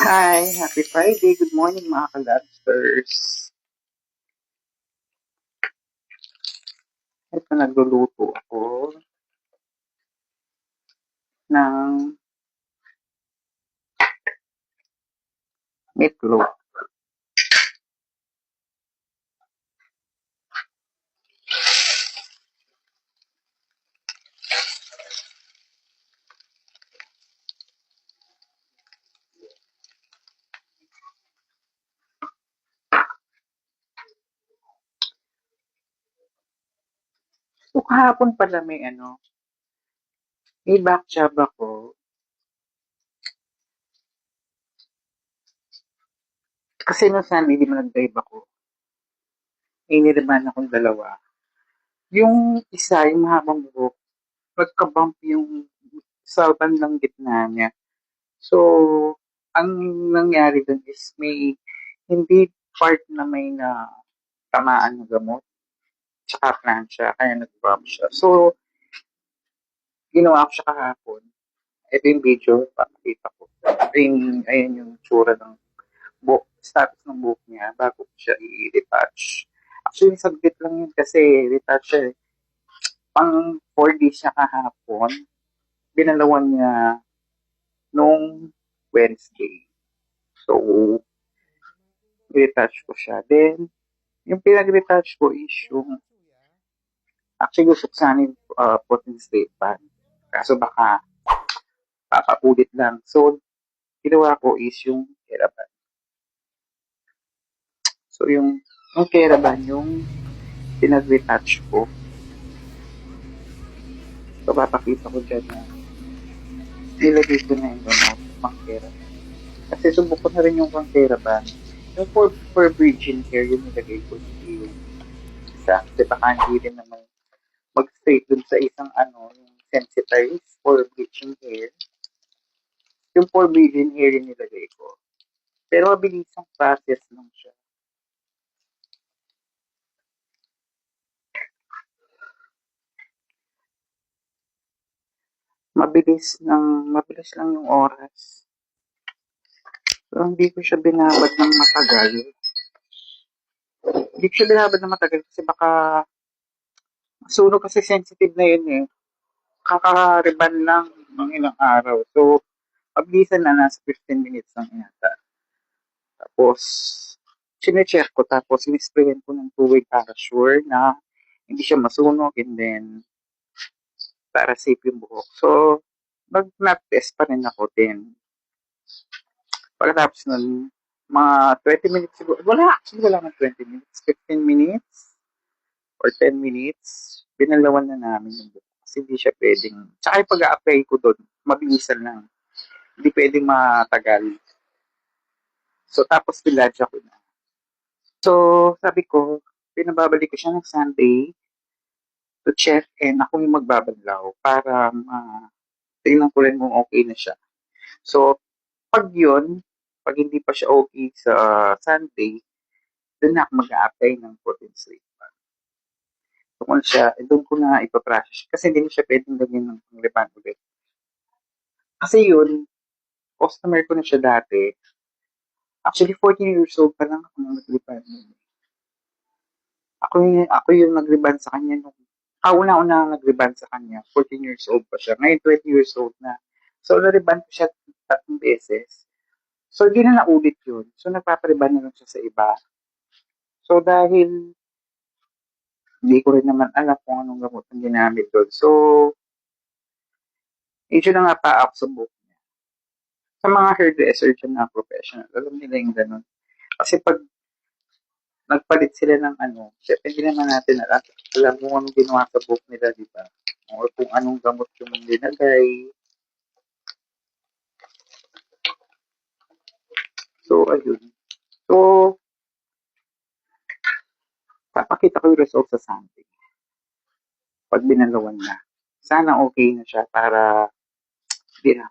Hi, happy Friday. Good morning mga kalabsters. Ito nagluluto ako ng meatloaf. So kahapon pala may back job ako. Kasi nung Sunday, di mo nag-drive ako. May niriman akong dalawa. Yung isa, yung mahabang buhok, nagka-bump yung sa bandang gitna niya. So, ang nangyari dun is may hindi part na may na tamaan na gamot tsaka plancha, kaya nag-bump siya. So, ginawa ko siya kahapon. Ito yung video, papakita ko. Ayun yung tsura ng buhok, status ng buhok niya bago ko siya i-retouch. Actually, saglit lang yun kasi retouch siya. Pang 4 days siya kahapon. Binalawan niya nung Wednesday. So, retouch ko siya. Then, yung pinag-retouch ko is yung actually gusto ko sana yung protein state pan. Kaso baka papapulit lang. So, ginawa ko is yung Keraban. So, yung Keraban, yung pinag-retouch ko. So, papakita ko dyan na nilagay ko na yung pang Keraban. Kasi subok ko na rin yung pang Keraban. Yung for virgin hair, yung nilagay ko yung isa. Kasi baka hindi rin naman mag-straight dun sa isang yung sensitize for bleaching hair. Yung for virgin hair yung nilagay ko. Pero mabilis ang process lang siya. Mabilis lang yung oras. So, hindi ko siya binabad ng matagal. Hindi ko siya binabad ng matagal kasi baka sunog kasi sensitive na yun eh. Kakariban lang ng ilang araw. So, mabilisan na nasa 15 minutes lang yata. Tapos, sinecheck ko tapos in-sprayan ko ng tubig para sure na hindi siya masunog and then para safe yung buhok. So, nag-nap test pa rin ako din. Pagkatapos nun, mga 20 minutes siguro. Wala man 20 minutes. 15 minutes or 10 minutes. Binalawan na namin yung buhok. Kasi hindi siya pwedeng. Tsaka yung pag-a-apply ko doon, mabilisan lang. Hindi pwedeng matagal. So, tapos piladya ko na. So, sabi ko, pinababalik ko siya ng Sunday to check and ako yung magbabanlaw para tingnan ko rin kung okay na siya. So, pag yun, pag hindi pa siya okay sa Sunday, doon na ako mag-a-apply ng protein sleep. Doon siya, doon ko na ipaprocess. Kasi hindi siya pwedeng lagyan ng lipan ulit. Kasi yun, customer ko na siya dati. Actually, 14 years old pa lang ako nang naglipan. Ako yung nag-reban sa kanya nung una-una ang nag-reban sa kanya. 14 years old pa siya. Ngayon, 20 years old na. So, na-reban ko siya 3 beses. So, hindi na naulit yun. So, nagpapareban na lang siya sa iba. So, dahil hindi ko rin naman alam kung anong gamot ang ginamit doon. So, medyo na nga pa ako sa book niya. Sa mga hairdresser dyan na professional, alam nila yung ganun. Kasi pag nagpalit sila ng syempre hindi naman natin alam kung anong ginawa sa book nila, di ba? O kung anong gamot yung linagay. So, ayun. So, papakita ko yung result sa Sunday. Pag binalawan na. Sana okay na siya para, di na.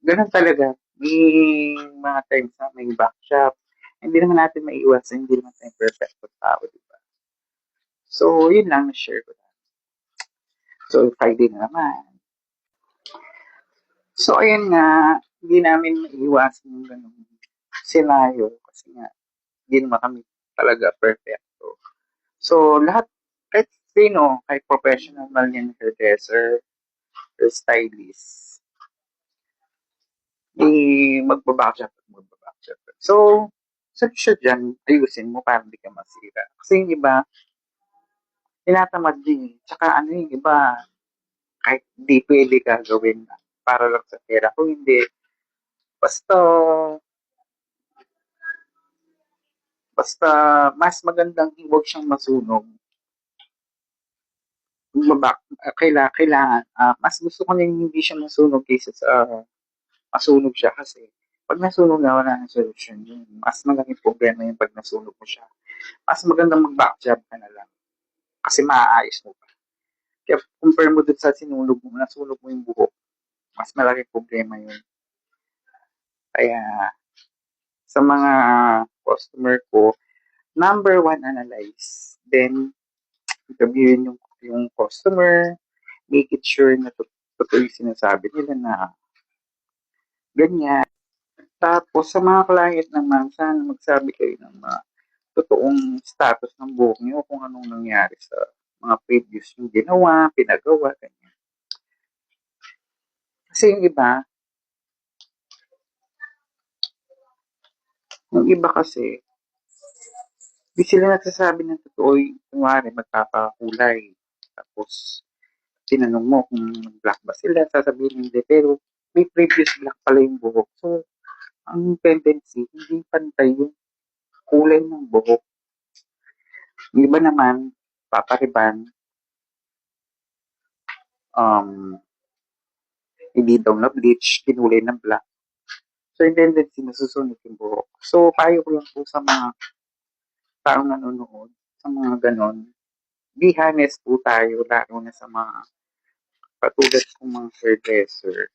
Ganun talaga. May mga times na may backshop. Hindi naman natin maiiwasan, hindi naman tayo perfect tao, di ba? So, yun lang na-share ko na. So, Friday na naman. So, ayun nga, hindi namin maiiwasan yung ganun senaryo kasi nga hindi naman kami talaga perfecto. So, lahat, kahit sino, kahit professional man yan, hairdresser, or stylist, magbabakshot. So, solusyon dyan, ayusin mo para hindi ka masira. Kasi yung iba, tinatamad din. Tsaka ano yung iba, kahit di pwede ka gawin para lang sa pera. Kung hindi, basta, basta mas magandang huwag siyang masunog. Kailangan, mas gusto ko na yung hindi siya masunog kaysa sa masunog siya kasi pag nasunog na wala nang solusyon yun. Mas malaking problema yung pag nasunog mo siya. Mas magandang mag-back job ka na lang kasi maaayos mo pa. Kaya compare mo dun sa nasunog mo yung buhok, mas malaking problema yun. Kaya sa mga customer ko, number one, analyze. Then, interviewin yung customer, make it sure na totoo yung sinasabi nila na ganyan. Tapos, sa mga client naman, sana magsabi kayo ng mga totoong status ng buhok niyo kung anong nangyari sa mga previous yung ginawa, pinagawa, ganyan. Kasi yung iba kasi, di sila nagsasabi ng totoo yung kunwari magpapakulay. Tapos, tinanong mo kung black ba sila, sasabihin hindi. Pero, may previous black pala yung buhok. So, ang tendency, hindi pantay yung kulay ng buhok. Yung iba naman, papariban, um, hindi daw na bleach, kinulay ng black. So, yung tendency, nasusunog yung buhok. So, payo ko lang po sa mga taong nanonood, sa mga ganon, be honest po tayo, lalo na sa mga katulad kong mga hairdresser.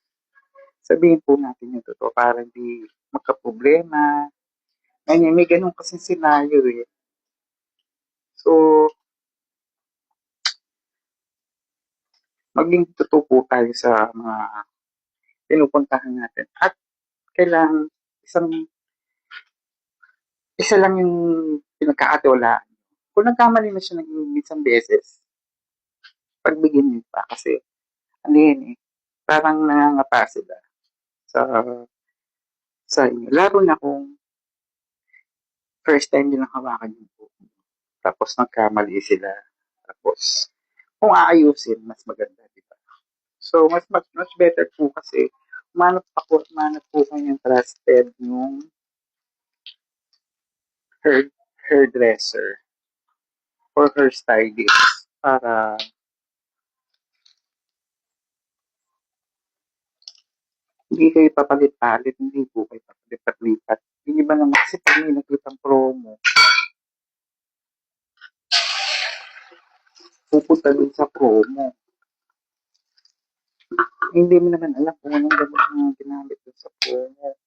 Sabihin po natin yung totoo para hindi magka-problema. Ganyan, may ganun kasi senaryo eh. So, maging totoo po tayo sa mga pinupuntahan natin. At kailangan isa lang yung pinagkakatiwalaan. Kung nagkamali na siya ng isang beses, pagbigyan niyo pa kasi ano yun eh, parang nangangapa sila sa sa inyo. Lalo na kung first time nilang hawakan yung buhok. Tapos nagkamali sila. Tapos, kung aayusin, mas maganda, di ba? So, much better po kasi umanap po kayo ng trusted yung hair, hairdresser or hairstylist para hindi kayo papalit-palit, hindi po kayo papalit-lipat. Yung iba naman kasi pag may nakitang promo, pupunta dun sa promo. Hindi mo naman alam kung anong gamot na ginamit dun sa promo.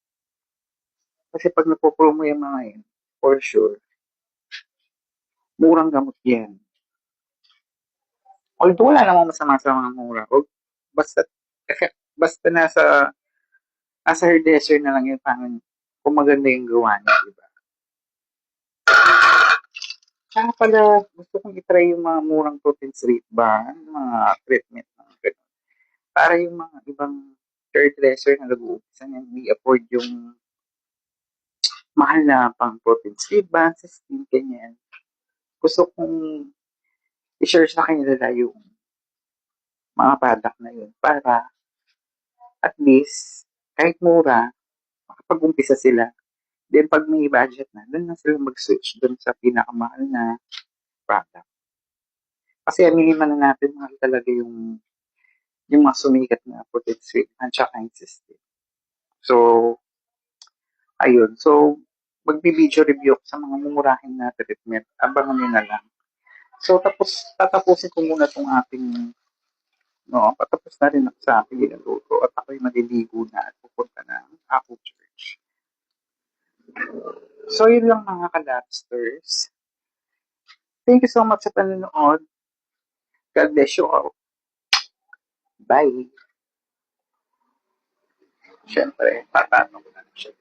Kasi pag napopromo yung mga yun, for sure, murang gamot yan. Although wala namang masama sa mga mura. O, basta, basta nasa hairdresser na lang yun, parang kung maganda yung gawa niya, diba? Tsaka pala, gusto kong itry yung mga murang protein street ba, mga treatment na gano'n. Para yung mga ibang hairdresser na nag-uumpisa na hindi afford yung mahal na pang protein street ba, sa skin, ganyan. Gusto kong i-share sa kanila yung mga product na yun para at least kahit mura, makapag-umpisa sila. Then pag may budget na, doon na sila mag-switch doon sa pinakamahal na product. Kasi aminin man na natin, mahal talaga yung mga sumikat na protein sweet at saka yung system. So, ayun. So, magbi-video review ako sa mga mumurahin na treatment. Abangan nyo na lang. So, tatapusin ko muna itong ating, no, patapos na rin ako sa aking ginagawa at ako'y maliligo na at pupunta na ako church. So, yun lang mga kalabsters. Thank you so much sa panonood. God bless you all. Bye. Siyempre, tatanong ko na siya.